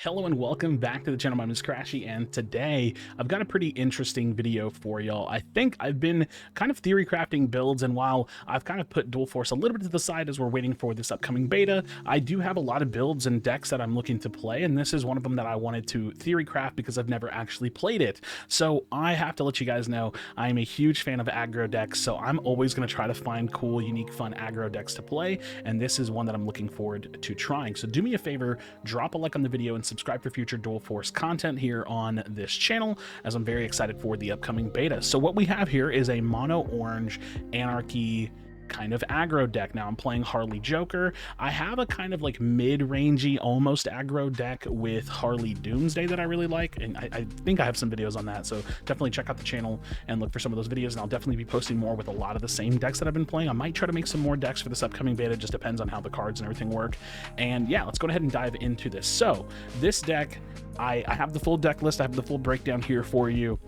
Hello and welcome back to the channel. My name is Krashy, and today I've got a pretty interesting video for y'all. I think I've been kind of theory crafting builds, and while I've kind of put Dual Force a little bit to the side as we're waiting for this upcoming beta, I do have a lot of builds and decks that I'm looking to play, and this is one of them that I wanted to theory craft because I've never actually played it. So I have to let you guys know I'm a huge fan of aggro decks, so I'm always going to try to find cool, unique, fun aggro decks to play, and this is one that I'm looking forward to trying. So do me a favor, drop a like on the video and subscribe for future Dual Force content here on this channel, as I'm very excited for the upcoming beta. So what we have here is a mono orange Anarchy kind of aggro deck. Now I'm playing Harley Joker. I have a kind of like mid-rangey, almost aggro deck with Harley Doomsday that I really like, and I think I have some videos on that, so definitely check out the channel and look for some of those videos, and I'll definitely be posting more with a lot of the same decks that I've been playing. I might try to make some more decks for this upcoming beta, just depends on how the cards and everything work. And yeah, let's go ahead and dive into this. So this deck, I have the full deck list, I have the full breakdown here for you.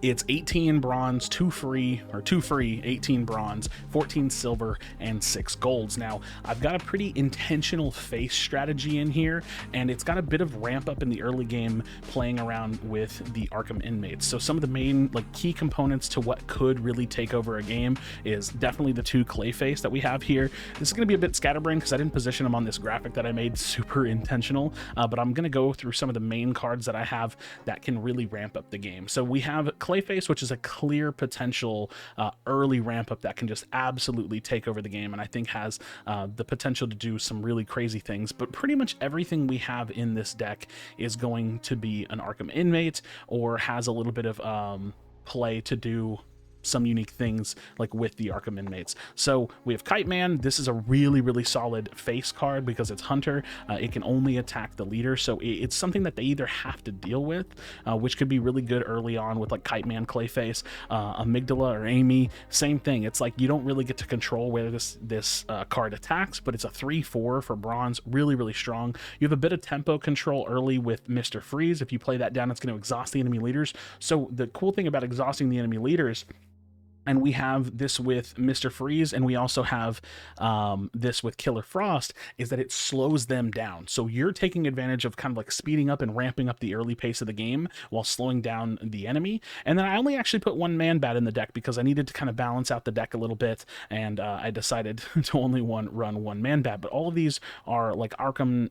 It's 18 bronze, 2 free, 18 bronze, 14 silver, and 6 golds. Now, I've got a pretty intentional face strategy in here, and it's got a bit of ramp up in the early game playing around with the Arkham inmates. So some of the main key components to what could really take over a game is definitely the 2 Clayface that we have here. This is going to be a bit scatterbrained because I didn't position them on this graphic that I made super intentional, but I'm going to go through some of the main cards that I have that can really ramp up the game. So we have Clayface, which is a clear potential early ramp up that can just absolutely take over the game, and I think has the potential to do some really crazy things. But pretty much everything we have in this deck is going to be an Arkham inmate or has a little bit of play to do some unique things like with the Arkham inmates. So we have Kite Man. This is a really solid face card because it's Hunter. It can only attack the leader, so it's something that they either have to deal with, which could be really good early on with like Kite Man, Clayface, Amygdala, or Amy. Same thing. It's like you don't really get to control where this card attacks, but it's a 3/4 for bronze. Really strong. You have a bit of tempo control early with Mr. Freeze. If you play that down, it's going to exhaust the enemy leaders. So the cool thing about exhausting the enemy leaders, and we have this with Mr. Freeze, and we also have this with Killer Frost, is that it slows them down. So you're taking advantage of kind of like speeding up and ramping up the early pace of the game while slowing down the enemy. And then I only actually put 1 Man Bat in the deck because I needed to kind of balance out the deck a little bit, and I decided to only run 1 Man Bat. But all of these are like Arkham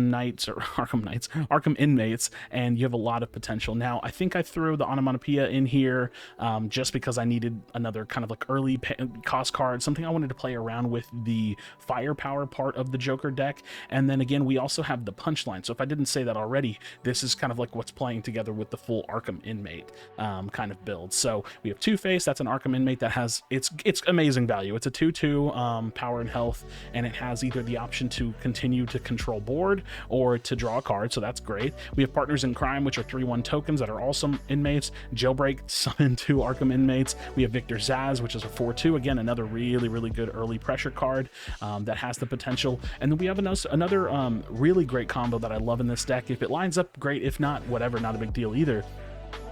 Knights, or Arkham inmates, and you have a lot of potential. Now, I think I threw the Onomatopoeia in here just because I needed another kind of like early cost card, something I wanted to play around with the firepower part of the Joker deck. And then again, we also have the Punchline. So if I didn't say that already, this is kind of like what's playing together with the full Arkham inmate kind of build. So we have Two-Face. That's an Arkham inmate that has it's amazing value. It's a 2/2 power and health, and it has either the option to continue to control board or to draw a card, so that's great. We have Partners in Crime, which are 3/1 tokens that are also inmates. Jailbreak, summon 2 Arkham inmates. We have Victor Zaz, which is a 4/2, again another really good early pressure card that has the potential. And then we have another really great combo that I love in this deck. If it lines up, great. If not, whatever, not a big deal either.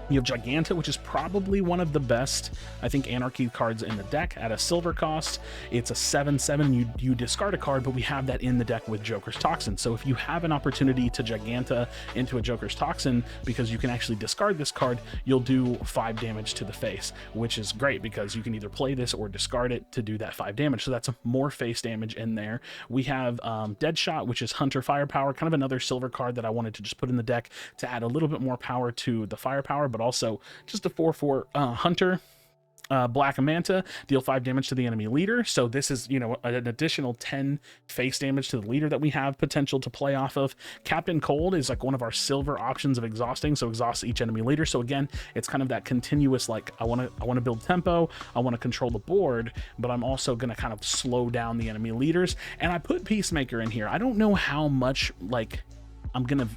You have Giganta, which is probably one of the best, I think, Anarchy cards in the deck at a silver cost. It's a 7/7. You discard a card, but we have that in the deck with Joker's Toxin. So if you have an opportunity to Giganta into a Joker's Toxin, because you can actually discard this card, you'll do 5 damage to the face, which is great because you can either play this or discard it to do that 5 damage. So that's more face damage in there. We have Deadshot, which is Hunter Firepower, kind of another silver card that I wanted to just put in the deck to add a little bit more power to the firepower, but also just a 4/4 Hunter. Black Manta, deal 5 damage to the enemy leader. So this is, you know, an additional 10 face damage to the leader that we have potential to play off of. Captain Cold is like one of our silver options of exhausting, so exhaust each enemy leader. So again, it's kind of that continuous, like I want to build tempo, I want to control the board, but I'm also going to kind of slow down the enemy leaders. And I put Peacemaker in here. I don't know how much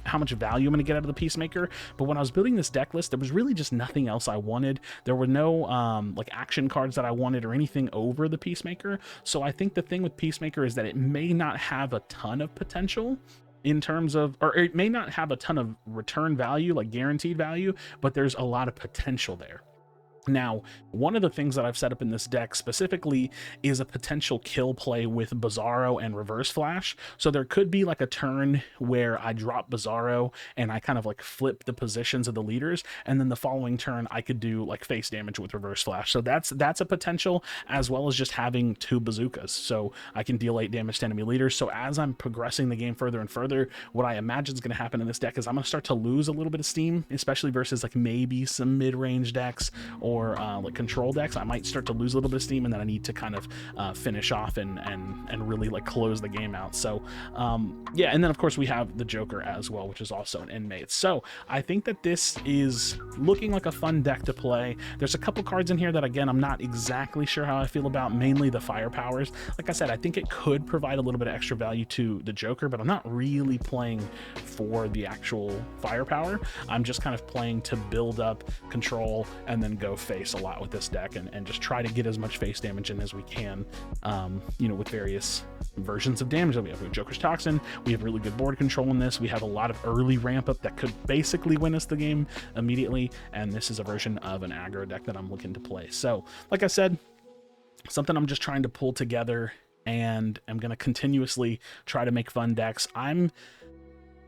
how much value I'm gonna get out of the Peacemaker, but when I was building this deck list, there was really just nothing else I wanted. There were no like action cards that I wanted or anything over the Peacemaker. So I think the thing with Peacemaker is that it may not have a ton of potential in terms of, or it may not have a ton of return value, like guaranteed value, but there's a lot of potential there. Now, one of the things that I've set up in this deck specifically is a potential kill play with Bizarro and Reverse Flash. So there could be like a turn where I drop Bizarro and I kind of like flip the positions of the leaders, and then the following turn I could do like face damage with Reverse Flash. So that's a potential, as well as just having 2 bazookas. So I can deal 8 damage to enemy leaders. So as I'm progressing the game further and further, what I imagine is going to happen in this deck is I'm going to start to lose a little bit of steam, especially versus like maybe some mid-range decks or like control decks. I might start to lose a little bit of steam, and then I need to kind of finish off and really like close the game out. So yeah, and then of course we have the Joker as well, which is also an inmate. So I think that this is looking like a fun deck to play. There's a couple cards in here that, again, I'm not exactly sure how I feel about, mainly the firepowers. Like I said, I think it could provide a little bit of extra value to the Joker, but I'm not really playing for the actual firepower. I'm just kind of playing to build up control and then go face a lot with this deck, and just try to get as much face damage in as we can, you know, with various versions of damage that we have. We have Joker's Toxin, we have really good board control in this, we have a lot of early ramp up that could basically win us the game immediately, and this is a version of an aggro deck that I'm looking to play. So like I said, something I'm just trying to pull together, and I'm going to continuously try to make fun decks. I'm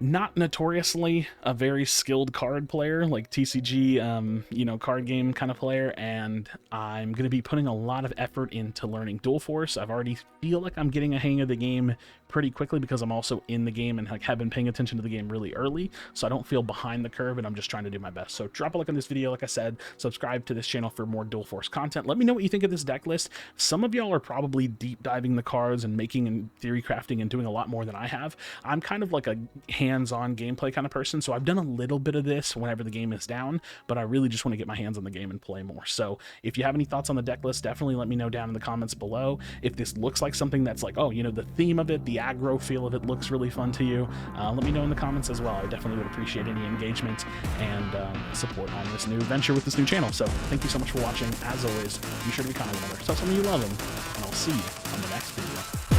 not notoriously a very skilled card player, like TCG, you know, card game kind of player, and I'm going to be putting a lot of effort into learning Dual Force. I've already feel like I'm getting a hang of the game pretty quickly because I'm also in the game and like have been paying attention to the game really early, so I don't feel behind the curve, and I'm just trying to do my best. So drop a like on this video, like I said, subscribe to this channel for more Dual Force content. Let me know what you think of this deck list. Some of y'all are probably deep diving the cards and making and theory crafting and doing a lot more than I have. I'm kind of like a hands-on gameplay kind of person, so I've done a little bit of this whenever the game is down, but I really just want to get my hands on the game and play more. So if you have any thoughts on the deck list, definitely let me know down in the comments below. If this looks like something that's like, oh, you know, the theme of it, the aggro feel of it looks really fun to you, let me know in the comments as well. I definitely would appreciate any engagement and support on this new venture with this new channel. So thank you so much for watching. As always, be sure to be kind to one another. Tell someone you love them, and I'll see you on the next video.